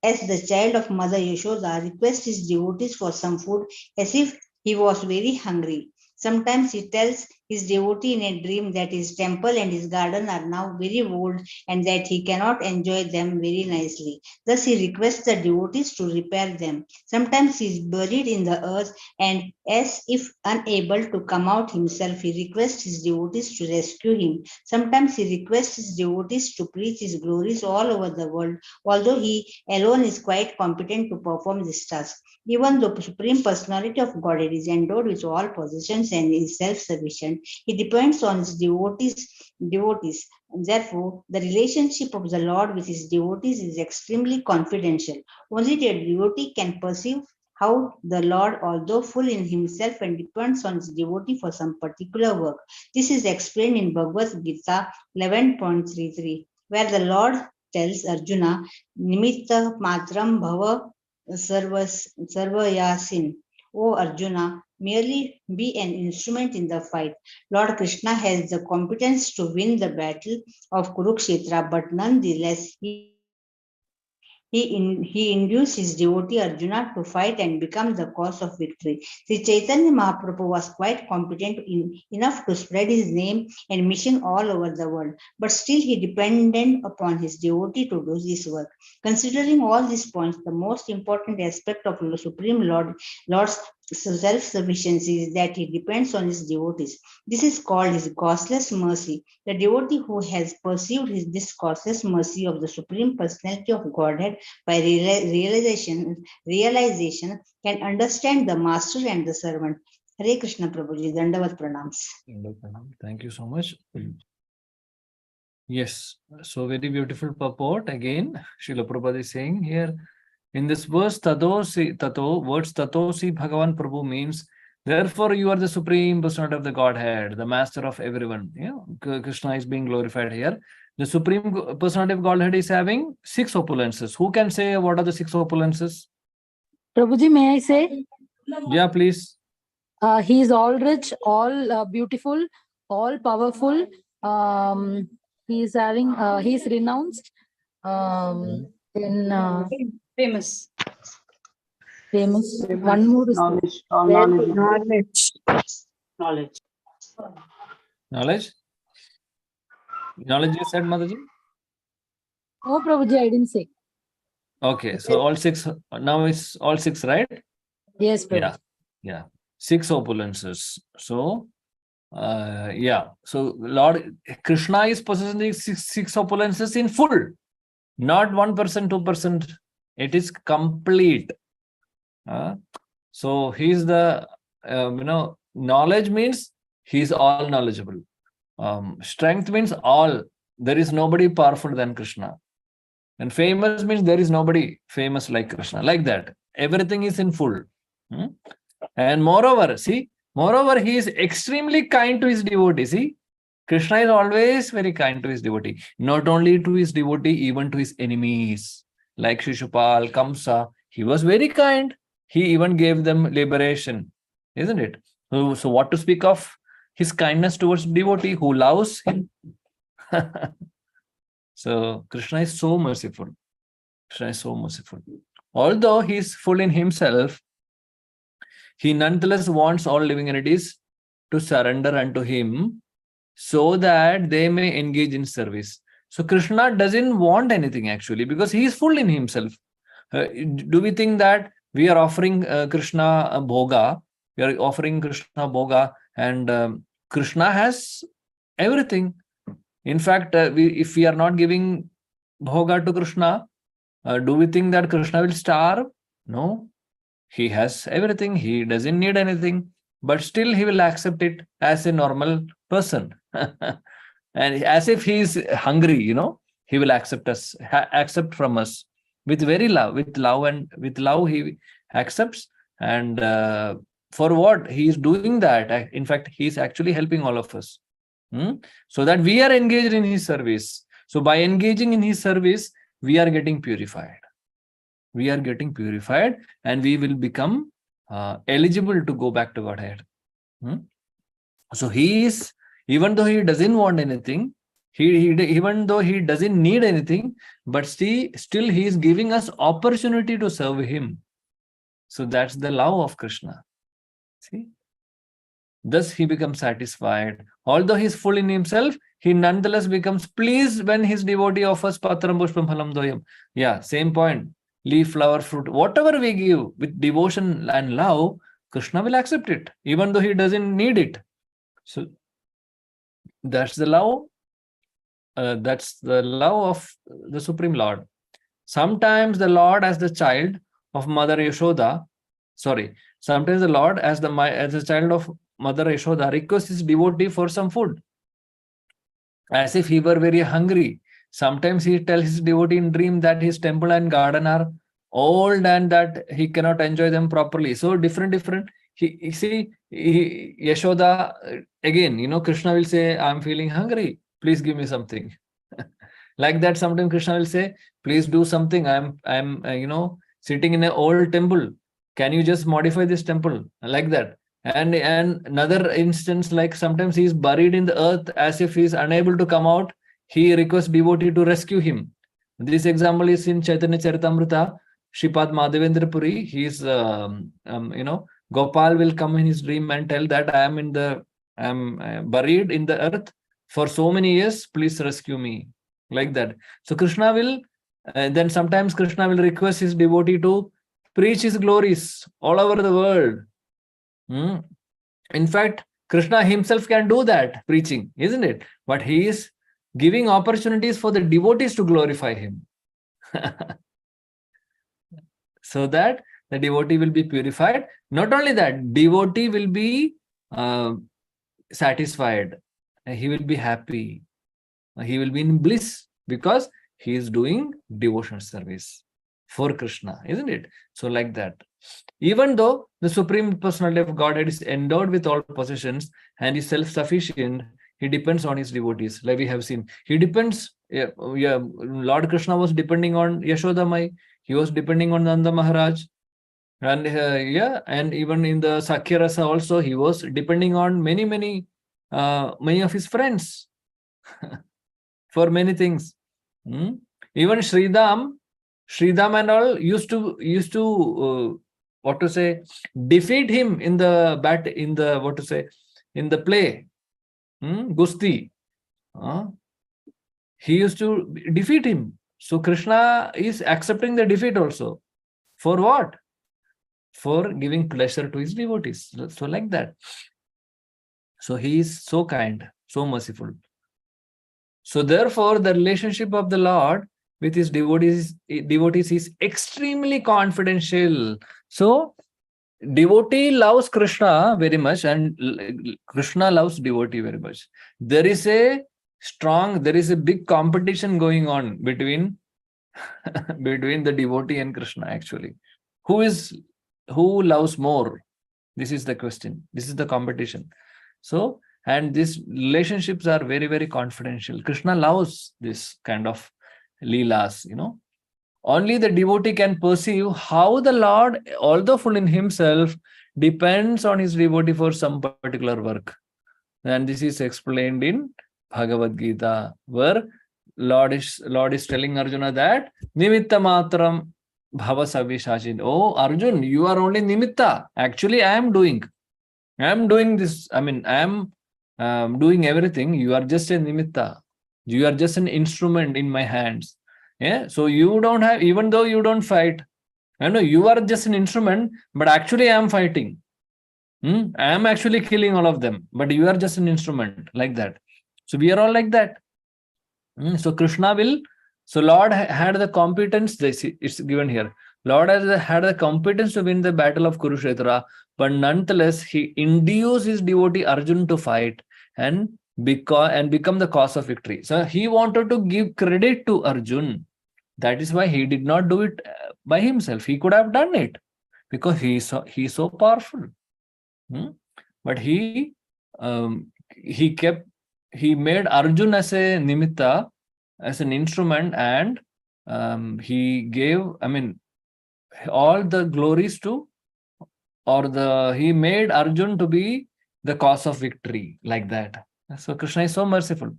as the child of Mother Yashoda requests his devotees for some food as if he was very hungry. Sometimes he tells his devotee in a dream that his temple and his garden are now very old and that he cannot enjoy them very nicely. Thus, he requests the devotees to repair them. Sometimes he is buried in the earth, and as if unable to come out himself, he requests his devotees to rescue him. Sometimes he requests his devotees to preach his glories all over the world, although he alone is quite competent to perform this task. Even though the Supreme Personality of Godhead is endowed with all possessions and is self-sufficient, he depends on his devotees. Therefore, the relationship of the Lord with his devotees is extremely confidential. Only the devotee can perceive how the Lord, although full in himself and depends on his devotee for some particular work. This is explained in Bhagavad Gita 11.33, where the Lord tells Arjuna, Nimitta Matram Bhava Sarvayasin. O Arjuna, merely be an instrument in the fight. Lord Krishna has the competence to win the battle of Kurukshetra, but nonetheless, he induced his devotee Arjuna to fight and become the cause of victory. Sri Chaitanya Mahaprabhu was quite competent enough to spread his name and mission all over the world, but still he depended upon his devotee to do this work. Considering all these points, the most important aspect of the Supreme Lord's self-sufficiency is that he depends on his devotees. This is called his causeless mercy. The devotee who has perceived this causeless mercy of the Supreme Personality of Godhead by realization can understand the master and the servant. Hare Krishna Prabhuji, Dandavat Pranams. Thank you so much. Yes, so very beautiful purport. Again, Srila Prabhupada is saying here in this verse, words Tatosi Bhagavan Prabhu means, therefore you are the Supreme Personality of the Godhead, the Master of everyone. Krishna is being glorified here. The Supreme Personality of Godhead is having 6 opulences. Who can say what are the 6 opulences? Prabhuji, may I say? Yeah, please. He is all rich, all beautiful, all powerful. He is having, he is renounced in Famous. famous. One more is Knowledge, Knowledge. Knowledge? Knowledge you said, Mataji? Oh, Prabhuji, I didn't say. Okay, so all 6, now it's all 6, right? Yes, Prabhuji. Yeah. 6 opulences. So, so Lord Krishna is possessing these 6 opulences in full, not 1%, 2%. It is complete. So he's the knowledge means he's all knowledgeable. Strength means all. There is nobody powerful than Krishna. And famous means there is nobody famous like Krishna. Like that. Everything is in full. And moreover, he is extremely kind to his devotee. See, Krishna is always very kind to his devotee. Not only to his devotee, even to his enemies. Like Shishupal, Kamsa, he was very kind. He even gave them liberation. Isn't it? So what to speak of his kindness towards devotee who loves him? So Krishna is so merciful. Krishna is so merciful. Although he is full in himself, he nonetheless wants all living entities to surrender unto him so that they may engage in service. So Krishna doesn't want anything actually because he is full in himself. Do we think that we are offering Krishna a bhoga? We are offering Krishna bhoga and Krishna has everything. In fact, if we are not giving bhoga to Krishna, do we think that Krishna will starve? No. He has everything. He doesn't need anything. But still he will accept it as a normal person. And as if he is hungry, he will accept from us with very love. With love he accepts. And for what? He is doing that. In fact, he is actually helping all of us. So that we are engaged in his service. So by engaging in his service, we are getting purified. We are getting purified and we will become eligible to go back to Godhead. So he is, even though he doesn't want anything, Even though he doesn't need anything, but still he is giving us opportunity to serve him. So that's the love of Krishna. See? Thus he becomes satisfied. Although he is full in himself, he nonetheless becomes pleased when his devotee offers patram pushpam phalam doyam. Yeah, same point. Leaf, flower, fruit, whatever we give with devotion and love, Krishna will accept it, even though he doesn't need it. So that's the love. That's the love of the Supreme Lord. Sometimes the Lord, as the child of Mother Yashoda, sometimes the Lord, as the child of Mother Yashoda, requests his devotee for some food, as if he were very hungry. Sometimes he tells his devotee in dream that his temple and garden are old and that he cannot enjoy them properly. So different. Yashoda, again, Krishna will say, I'm feeling hungry. Please give me something. Like that, sometimes Krishna will say, please do something. I'm sitting in an old temple. Can you just modify this temple? Like that. And another instance, like sometimes he is buried in the earth as if he is unable to come out. He requests devotee to rescue him. This example is in Chaitanya Charitamrita. Shripad Madhavendra Puri. He is, Gopal will come in his dream and tell that I am buried in the earth for so many years. Please rescue me. Like that. So Krishna will, then sometimes Krishna will request his devotee to preach his glories all over the world. In fact, Krishna himself can do that, preaching, isn't it? But he is giving opportunities for the devotees to glorify him. So that the devotee will be purified. Not only that, devotee will be satisfied. He will be happy. He will be in bliss because he is doing devotional service for Krishna, isn't it? So like that. Even though the Supreme Personality of Godhead is endowed with all possessions and is self-sufficient, he depends on his devotees. Like we have seen, he depends. Lord Krishna was depending on Yashoda Mai. He was depending on Nanda Maharaj. And and even in the Sakhya Rasa also, he was depending on many of his friends for many things. Even Sridham and all used to defeat him in the in the play, Gusti. He used to defeat him. So Krishna is accepting the defeat also. For what? For giving pleasure to his devotees. So like that. So he is so kind, so merciful. So therefore, the relationship of the Lord with his devotees is extremely confidential. So devotee loves Krishna very much and Krishna loves devotee very much. There is a big competition going on between the devotee and Krishna actually. Who loves more? This is the question. This is the competition. So, and these relationships are very, very confidential. Krishna loves this kind of leelas, Only the devotee can perceive how the Lord, although full in himself, depends on his devotee for some particular work. And this is explained in Bhagavad Gita, where Lord is telling Arjuna that Nimitta Matram Bhava Savishachin. Oh, Arjun, you are only Nimitta. Actually, I am doing this. I am doing everything. You are just a Nimitta. You are just an instrument in my hands. Yeah. So you don't have, even though you don't fight, I know you are just an instrument, but actually I am fighting. I am actually killing all of them, but you are just an instrument, like that. So we are all like that. So Krishna will, so Lord had the competence, it's given here. Lord had the competence to win the battle of Kurukshetra, but nonetheless, he induced his devotee Arjun to fight and become the cause of victory. So he wanted to give credit to Arjun. That is why he did not do it by himself. He could have done it because he is so powerful. But he made Arjun as a nimitta, as an instrument, and he gave, all the glories to, he made Arjun to be the cause of victory, like that. So Krishna is so merciful.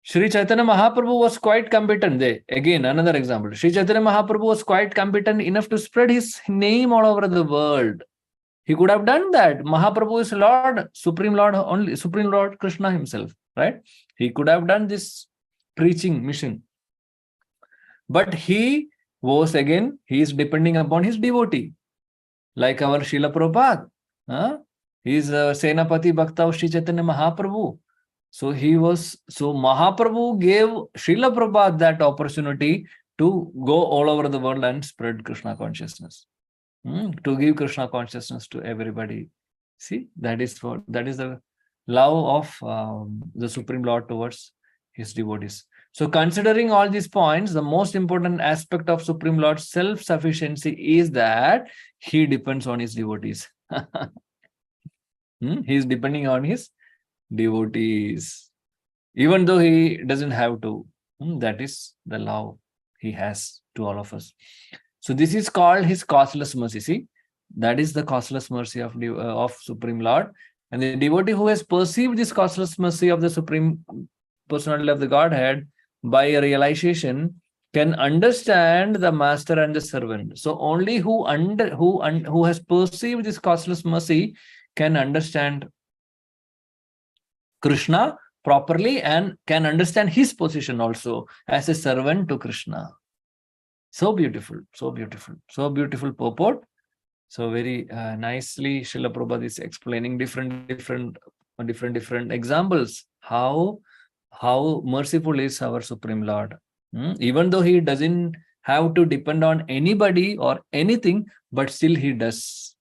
Sri Chaitanya Mahaprabhu was quite competent. There, again, another example. Sri Chaitanya Mahaprabhu was quite competent enough to spread his name all over the world. He could have done that. Mahaprabhu is Lord, Supreme Lord, only Supreme Lord Krishna himself, right? He could have done this preaching mission. But he was, again, he is depending upon his devotee, like our Srila Prabhupada. He is Senapati Bhakta of Sri Chaitanya Mahaprabhu. So Mahaprabhu gave Srila Prabhupada that opportunity to go all over the world and spread Krishna consciousness, to give Krishna consciousness to everybody. See, that is the love of the Supreme Lord towards his devotees. So considering all these points, the most important aspect of Supreme Lord's self-sufficiency is that he depends on his devotees. He is depending on his devotees, even though he doesn't have to. That is the love he has to all of us. So this is called his causeless mercy. See, that is the causeless mercy of Supreme Lord. And the devotee who has perceived this causeless mercy of the Supreme Personality of the Godhead by a realization can understand the master and the servant. So only who has perceived this causeless mercy can understand Krishna properly and can understand his position also as a servant to Krishna. So beautiful, so beautiful, so beautiful purport. So very nicely Srila Prabhupada is explaining different examples how merciful is our Supreme Lord. Even though he doesn't have to depend on anybody or anything, but still he does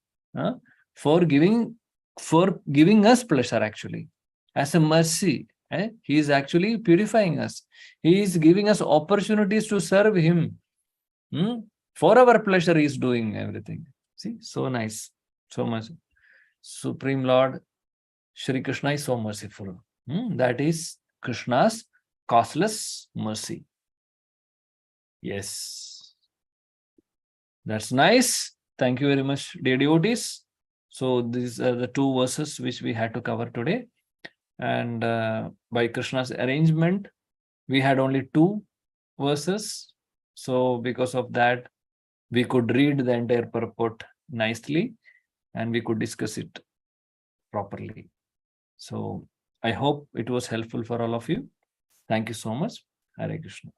for giving us pleasure, actually, as a mercy. He is actually purifying us. He is giving us opportunities to serve him. For our pleasure, he is doing everything. See, so nice, so much. Supreme Lord Shri Krishna is so merciful. That is Krishna's causeless mercy. Yes, that's nice. Thank you very much, dear devotees. So these are the two verses which we had to cover today. And by Krishna's arrangement, we had only 2 verses. So because of that, we could read the entire purport nicely and we could discuss it properly. So I hope it was helpful for all of you. Thank you so much. Hare Krishna.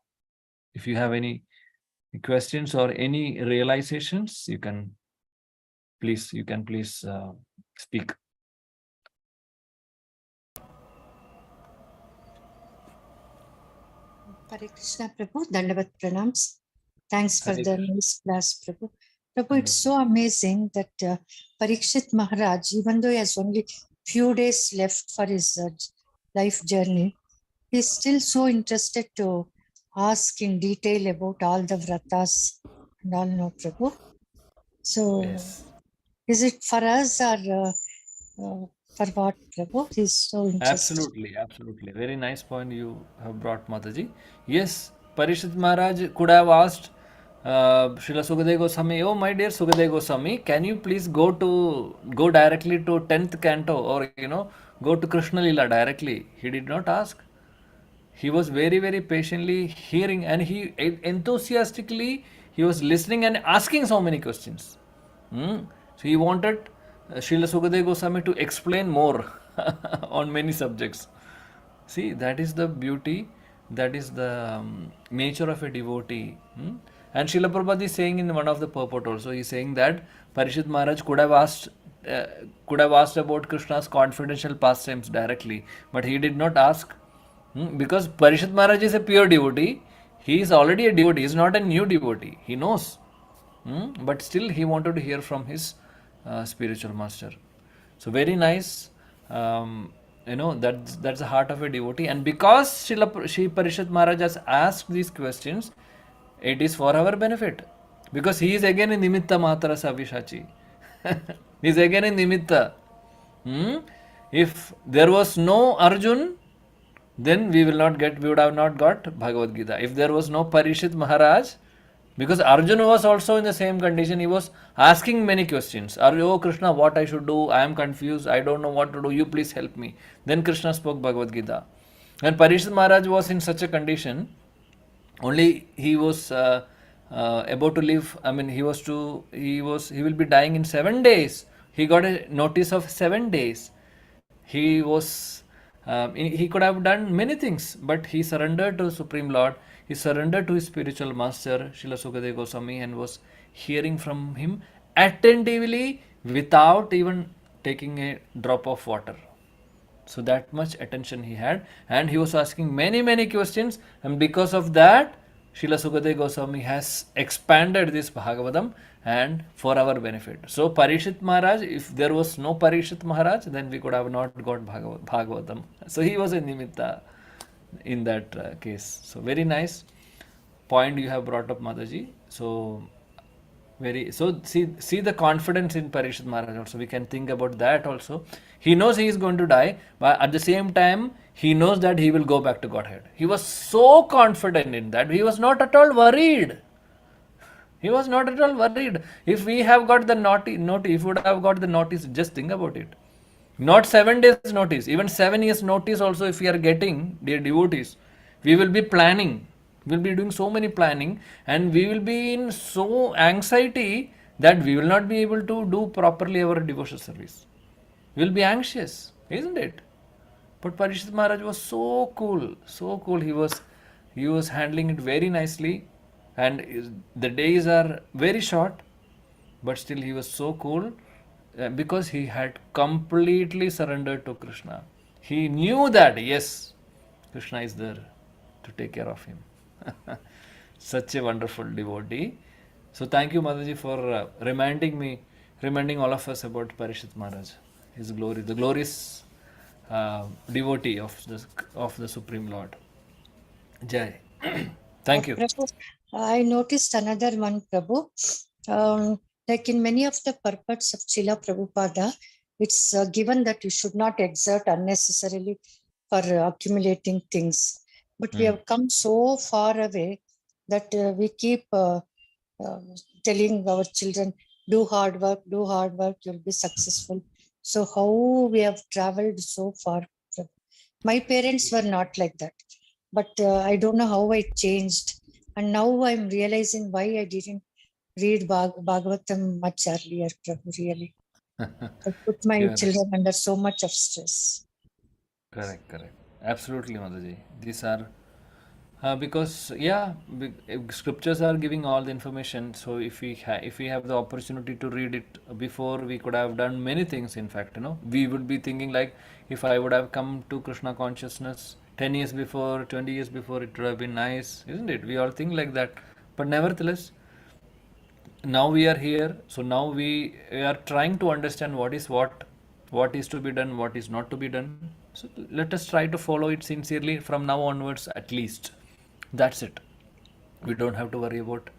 If you have any questions or any realizations, you can please speak. Hare Krishna, Prabhu. Dandavat pranams. Thanks for the nice class, Prabhu. Prabhu, it's so amazing that Parikshit Maharaj, even though he has only few days left for his life journey, he's still so interested to ask in detail about all the vratas and all, no, Prabhu. So, Yes. Is it for us or for what, Prabhu? He's so interested. Absolutely. Very nice point you have brought, Mataji. Yes, Parishit Maharaj could have asked Srila Sukadeva Goswami, oh my dear Sukadeva Goswami, can you please go directly to 10th canto, or go to Krishna Lila directly? He did not ask. He was very, very patiently hearing, and he enthusiastically he was listening and asking so many questions. So he wanted Srila Sukadeva Goswami to explain more on many subjects. See, that is the beauty, that is the nature of a devotee. And Srila Prabhupada is saying in one of the purport also, he is saying that Parishit Maharaj could have asked about Krishna's confidential pastimes directly, but he did not ask. Because Parishit Maharaj is a pure devotee. He is already a devotee. He is not a new devotee. He knows. But still he wanted to hear from his spiritual master. So very nice. That's the heart of a devotee. And because Shri Parishit Maharaj has asked these questions, it is for our benefit. Because he is again in Nimitta Matara Savishachi. He is again in Nimitta. If there was no Arjun, then we would have not got Bhagavad Gita. If there was no Parishit Maharaj, because Arjuna was also in the same condition, he was asking many questions. Oh Krishna, what I should do? I am confused. I don't know what to do. You please help me. Then Krishna spoke Bhagavad Gita. And Parishit Maharaj was in such a condition, only he was about to leave. I mean, he will be dying in 7 days. He got a notice of 7 days. He was he could have done many things, but he surrendered to the Supreme Lord. He surrendered to his spiritual master Srila Sukadeva Goswami and was hearing from him attentively without even taking a drop of water. So that much attention he had, and he was asking many questions, and because of that, Srila Sukadeva Goswami has expanded this Bhagavatam and for our benefit. So Parishit Maharaj, if there was no Parishit Maharaj, then we could have not got Bhagavatam. So he was a nimitta in that case. So very nice point you have brought up, Mataji. So see the confidence in Parishit Maharaj also. We can think about that also. He knows he is going to die, but at the same time, he knows that he will go back to Godhead. He was so confident in that. He was not at all worried. He was not at all worried. If we have got the notice, if we would have got the notice, just think about it. Not 7 days notice, even 7 years notice also if we are getting, dear devotees, we will be planning. We will be doing so many planning, and we will be in so anxiety that we will not be able to do properly our devotional service. We will be anxious, isn't it? But Parishit Maharaj was so cool, so cool. He was handling it very nicely, and the days are very short, but still he was so cool because he had completely surrendered to Krishna. He knew that yes, Krishna is there to take care of him. Such a wonderful devotee. So thank you, Mataji, for reminding all of us about Parishit Maharaj, his glory, the glorious devotee of the Supreme Lord. Jai. Thank you. Prabhu, I noticed another one, Prabhu. Like in many of the purports of Srila Prabhupada, it's given that you should not exert unnecessarily for accumulating things. But we have come so far away that we keep telling our children, do hard work, you'll be successful. So how we have traveled so far. My parents were not like that, but I don't know how I changed. And now I'm realizing why I didn't read Bhagavatam much earlier, Prabhu, really. I put my children under so much of stress. Correct. Absolutely, Mataji. These are because scriptures are giving all the information. So if we have the opportunity to read it before, we could have done many things. In fact, we would be thinking like, if I would have come to Krishna consciousness 10 years before, 20 years before, it would have been nice, isn't it? We all think like that, but nevertheless, now we are here. So now we are trying to understand what is to be done, what is not to be done. So let us try to follow it sincerely from now onwards, at least. That's it. We don't have to worry about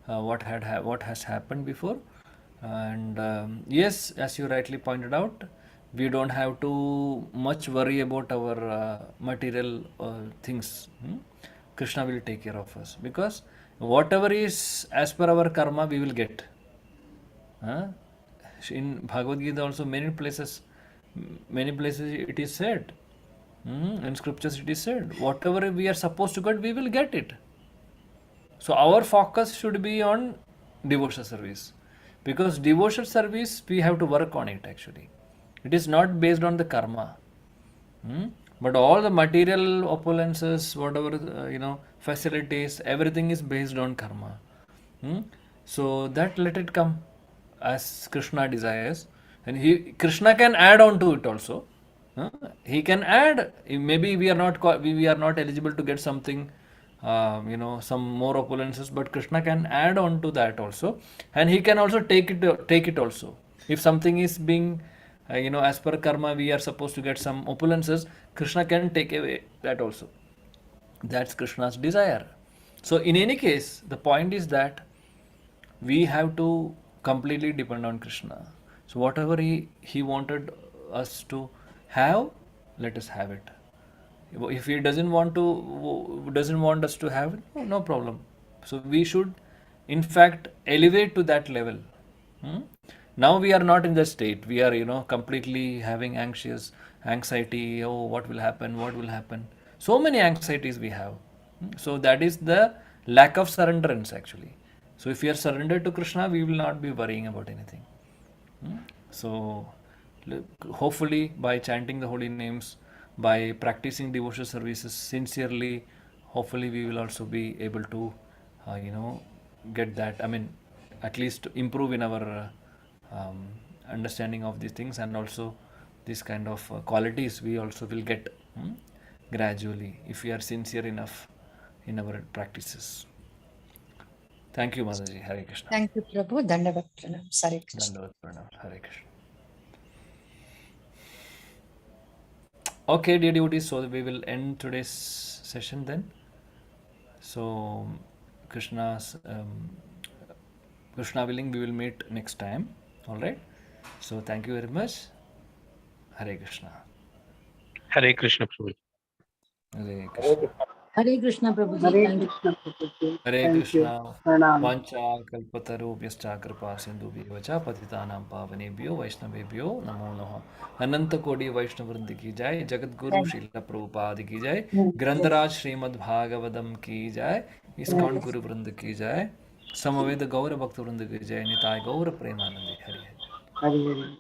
what has happened before. And yes, as you rightly pointed out, we don't have to much worry about our material things. Krishna will take care of us, because whatever is as per our karma, we will get. In Bhagavad Gita also many places it is said, in scriptures it is said, whatever we are supposed to get, we will get it. So our focus should be on devotional service, because devotional service we have to work on it. Actually, it is not based on the karma, but all the material opulences, whatever facilities, everything is based on karma. So that let it come as Krishna desires, and Krishna can add on to it also. He can add. Maybe we are not eligible to get something, some more opulences, but Krishna can add on to that also, and he can also take it also. If something is being, as per karma, we are supposed to get some opulences, Krishna can take away that also. That's Krishna's desire. So in any case, the point is that we have to completely depend on Krishna. So whatever he wanted us to have, let us have it. If he doesn't want us to have it, no problem. So we should, in fact, elevate to that level. Now we are not in that state. We are, completely having anxiety. Oh, what will happen? What will happen? So many anxieties we have. So that is the lack of surrenderance actually. So if we are surrendered to Krishna, we will not be worrying about anything. So hopefully by chanting the holy names, by practicing devotional services sincerely, hopefully we will also be able to, get that. I mean, at least improve in our understanding of these things, and also this kind of qualities we also will get gradually if we are sincere enough in our practices. Thank you, Mataji. Hare Krishna. Thank you, Prabhu. Dandavat pranams. Hare Krishna. Dandavat pranam. Hare Krishna. Okay, dear devotees, so we will end today's session then. So, Krishna willing, we will meet next time. All right. So, thank you very much. Hare Krishna. Hare Krishna, Prabhuji. Hare Hare Krishna. Krishna. Hare Krishna, Prabhuji. Hare Thank you. Krishna Prabhuji. Hare Thank you. Krishna. Pranam. Vancha kalpatarubhyascha kripa sindhubhyo vacha patitanam pavanebhyo vaishnavebhyo namo namaha. अनंत कोटि वैष्णव वृंद की जाय, जगत गुरु श्रील प्रभुपाद की जाय, ग्रंथराज श्रीमद् भागवतम की जाय, ISKCON गुरु वृंद की जाय, समवेत गौर भक्त वृंद की जाय, निताय गौर प्रेमानंदी। हरि हरि। Hare Hare.